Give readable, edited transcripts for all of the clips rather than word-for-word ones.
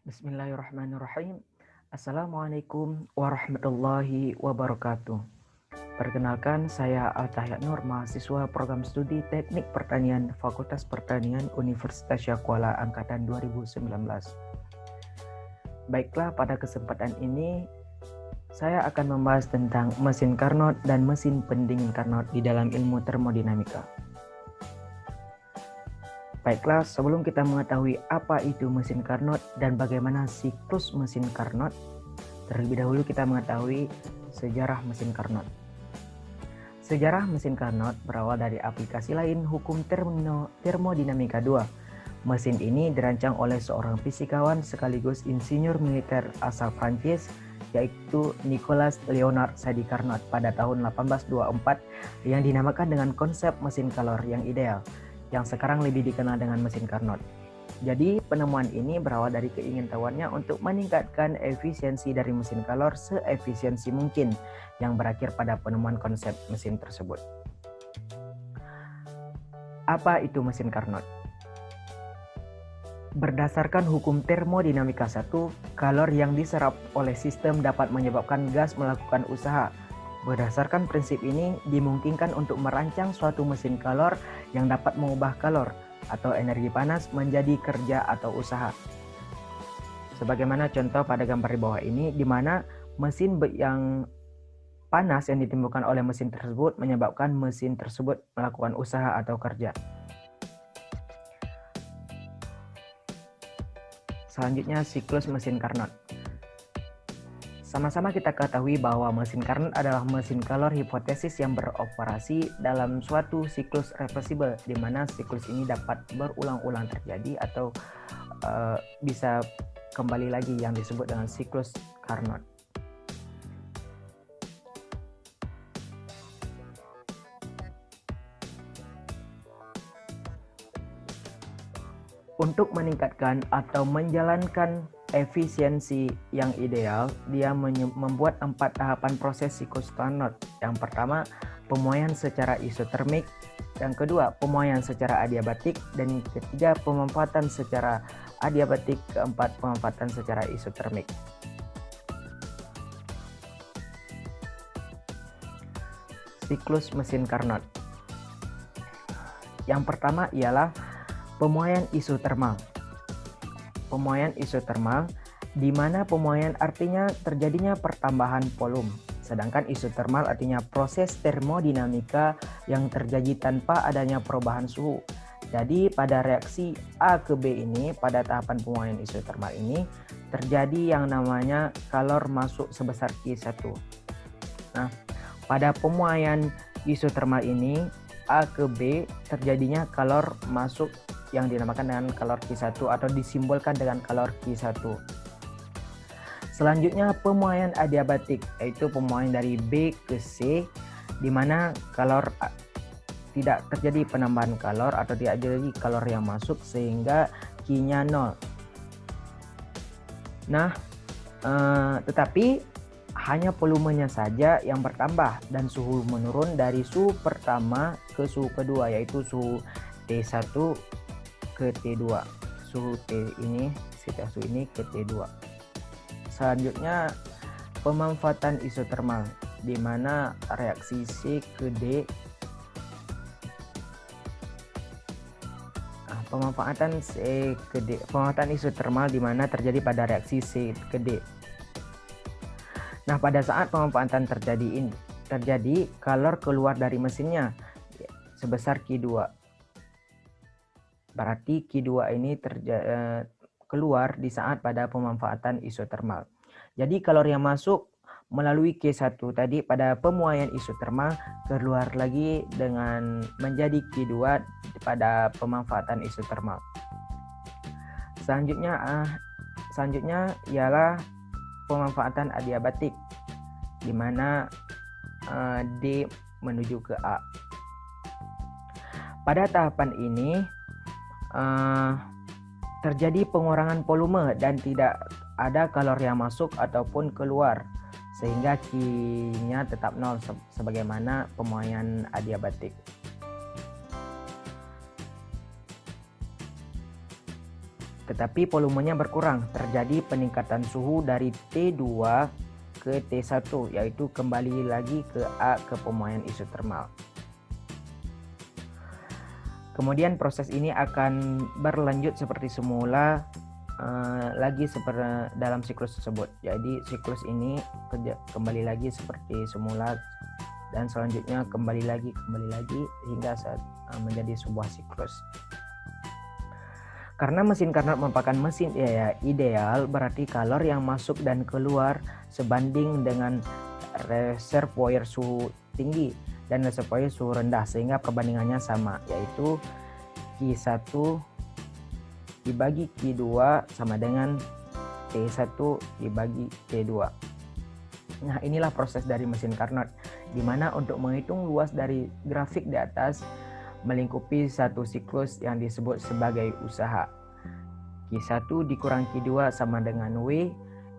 Bismillahirrahmanirrahim. Assalamualaikum warahmatullahi wabarakatuh. Perkenalkan, saya Altahya Nur, mahasiswa program studi Teknik Pertanian Fakultas Pertanian Universitas Syakuala Angkatan 2019. Baiklah, pada kesempatan ini saya akan membahas tentang mesin Carnot dan mesin pendingin Carnot di dalam ilmu termodinamika. Baiklah, sebelum kita mengetahui apa itu mesin Carnot dan bagaimana siklus mesin Carnot, terlebih dahulu kita mengetahui sejarah mesin Carnot. Sejarah mesin Carnot berawal dari aplikasi lain hukum termodinamika 2. Mesin ini dirancang oleh seorang fisikawan sekaligus insinyur militer asal Prancis, yaitu Nicolas Léonard Sadi Carnot pada tahun 1824 yang dinamakan dengan konsep mesin kalor yang ideal, yang sekarang lebih dikenal dengan mesin Carnot. Jadi penemuan ini berawal dari keingintahuannya untuk meningkatkan efisiensi dari mesin kalor seefisiensi mungkin, yang berakhir pada penemuan konsep mesin tersebut. Apa itu mesin Carnot? Berdasarkan hukum termodinamika 1, kalor yang diserap oleh sistem dapat menyebabkan gas melakukan usaha. Berdasarkan prinsip ini, dimungkinkan untuk merancang suatu mesin kalor yang dapat mengubah kalor atau energi panas menjadi kerja atau usaha. Sebagaimana contoh pada gambar di bawah ini, di mana mesin yang panas yang ditimbulkan oleh mesin tersebut menyebabkan mesin tersebut melakukan usaha atau kerja. Selanjutnya, siklus mesin Carnot. Sama-sama kita ketahui bahwa mesin Carnot adalah mesin kalor hipotesis yang beroperasi dalam suatu siklus reversibel, di mana siklus ini dapat berulang-ulang terjadi atau bisa kembali lagi, yang disebut dengan siklus Carnot. Untuk meningkatkan atau menjalankan efisiensi yang ideal, dia membuat 4 tahapan proses siklus Carnot. Yang pertama, pemuaian secara isotermik. Yang kedua, pemuaian secara adiabatik. Dan yang ketiga, pemanfaatan secara adiabatik. Keempat, pemanfaatan secara isotermik. Siklus mesin Carnot. Yang pertama ialah pemuaian isotermal. Pemuaian isotermal, di mana pemuaian artinya terjadinya pertambahan volume, sedangkan isotermal artinya proses termodinamika yang terjadi tanpa adanya perubahan suhu. Jadi pada reaksi A ke B ini, pada tahapan pemuaian isotermal ini, terjadi yang namanya kalor masuk sebesar Q1. Nah, pada pemuaian isotermal ini, A ke B, terjadinya kalor masuk yang dinamakan dengan kalor Q1 atau disimbolkan dengan kalor Q1. Selanjutnya, pemuaian adiabatik, yaitu pemuaian dari B ke C, di mana kalor tidak terjadi penambahan kalor atau tidak terjadi kalor yang masuk sehingga Q-nya 0. Nah, tetapi hanya volumenya saja yang bertambah dan suhu menurun dari suhu pertama ke suhu kedua, yaitu suhu T1 ke T2. Suhu T ini, suhu ini ke T2. Selanjutnya, pemanfaatan isotermal, di mana reaksi C ke D. Pemanfaatan C ke D, pemanfaatan isotermal di mana terjadi pada reaksi C ke D. Nah, pada saat pemanfaatan terjadi kalor keluar dari mesinnya sebesar Q2. Berarti Q2 ini keluar di saat pada pemanfaatan isotermal. Jadi kalor yang masuk melalui Q1 tadi pada pemuaian isotermal keluar lagi dengan menjadi Q2 pada pemanfaatan isotermal. Selanjutnya ialah pemanfaatan adiabatik, di mana D menuju ke A. Pada tahapan ini terjadi pengurangan volume dan tidak ada kalor yang masuk ataupun keluar, sehingga Q-nya tetap 0 sebagaimana pemuaian adiabatik. tetapi volumenya berkurang. Terjadi peningkatan suhu dari T2 ke T1, yaitu kembali lagi ke A ke pemuaian isotermal. Kemudian proses ini akan berlanjut seperti semula lagi seperti dalam siklus tersebut. Jadi siklus ini kembali lagi seperti semula dan selanjutnya kembali lagi hingga menjadi sebuah siklus. Karena mesin Carnot merupakan mesin ideal, berarti kalor yang masuk dan keluar sebanding dengan reservoir suhu tinggi dan reservoir suhu rendah, sehingga perbandingannya sama, yaitu Q1 dibagi Q2 sama dengan T1 dibagi T2. Nah, inilah proses dari mesin Carnot, di mana untuk menghitung luas dari grafik di atas melingkupi satu siklus yang disebut sebagai usaha. Q1 dikurang Q2 sama dengan W,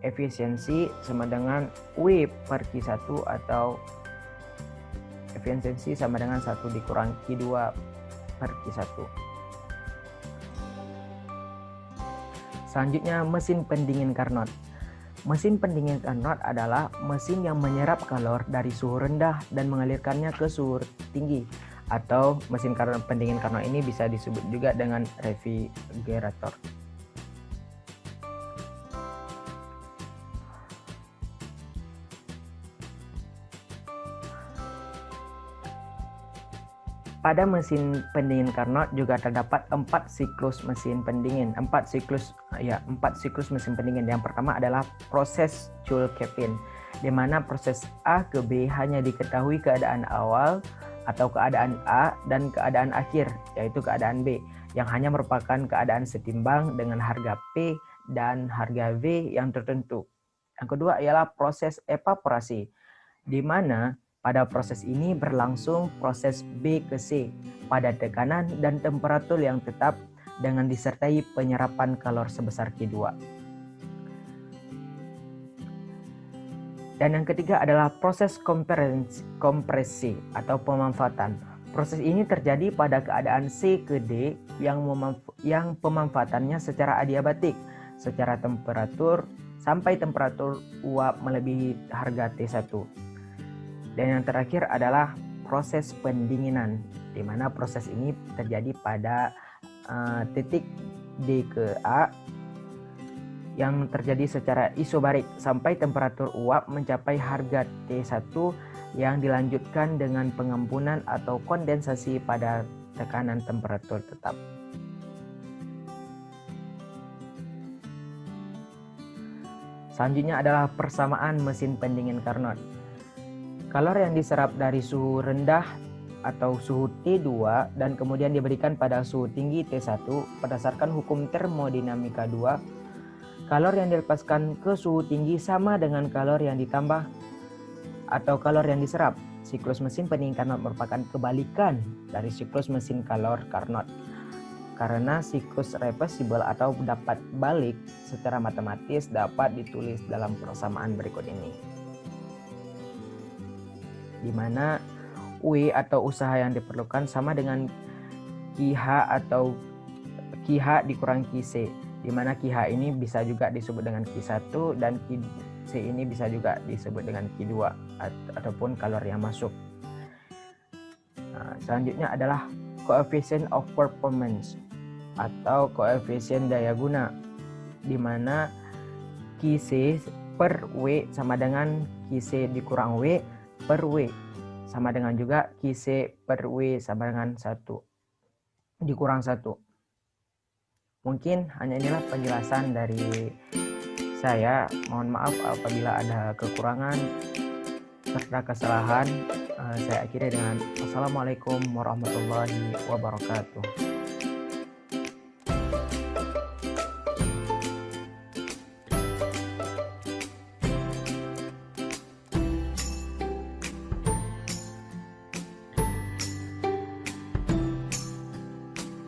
efisiensi sama dengan W per Q1 atau efisiensi sama dengan 1 dikurang Q2 per Q1. Selanjutnya, mesin pendingin Carnot. Mesin pendingin Carnot adalah mesin yang menyerap kalor dari suhu rendah dan mengalirkannya ke suhu tinggi, atau mesin pendingin Carnot ini bisa disebut juga dengan refrigerator. Pada mesin pendingin Carnot juga terdapat 4 siklus mesin pendingin. 4 siklus mesin pendingin. Yang pertama adalah proses Joule-Kelvin, di mana proses A ke B hanya diketahui keadaan awal atau keadaan A dan keadaan akhir, yaitu keadaan B, yang hanya merupakan keadaan setimbang dengan harga P dan harga V yang tertentu. Yang kedua ialah proses evaporasi, di mana pada proses ini berlangsung proses B ke C pada tekanan dan temperatur yang tetap dengan disertai penyerapan kalor sebesar Q2. Dan yang ketiga adalah proses kompresi atau pemanfaatan. Proses ini terjadi pada keadaan C ke D yang pemanfaatannya secara adiabatik, secara temperatur sampai temperatur uap melebihi harga T1. Dan yang terakhir adalah proses pendinginan, di mana proses ini terjadi pada titik D ke A yang terjadi secara isobarik sampai temperatur uap mencapai harga T1 yang dilanjutkan dengan pengembunan atau kondensasi pada tekanan temperatur tetap. Selanjutnya adalah persamaan mesin pendingin Carnot. Kalor yang diserap dari suhu rendah atau suhu T2 dan kemudian diberikan pada suhu tinggi T1 berdasarkan hukum termodinamika 2, kalor yang dilepaskan ke suhu tinggi sama dengan kalor yang ditambah atau kalor yang diserap. Siklus mesin pendingin Carnot merupakan kebalikan dari siklus mesin kalor Carnot, karena siklus reversible atau dapat balik secara matematis dapat ditulis dalam persamaan berikut ini, di mana W atau usaha yang diperlukan sama dengan QH atau QH dikurang QC, di mana QH ini bisa juga disebut dengan Q1 dan QC ini bisa juga disebut dengan Q2 ataupun kalor yang masuk. Nah, selanjutnya adalah coefficient of performance atau koefisien daya guna, di mana QC per W sama dengan QC dikurang W per W, sama dengan juga QC per W sama dengan 1 dikurang 1. Mungkin hanya inilah penjelasan dari saya. Mohon maaf apabila ada kekurangan serta kesalahan. Saya akhiri dengan wassalamualaikum warahmatullahi wabarakatuh.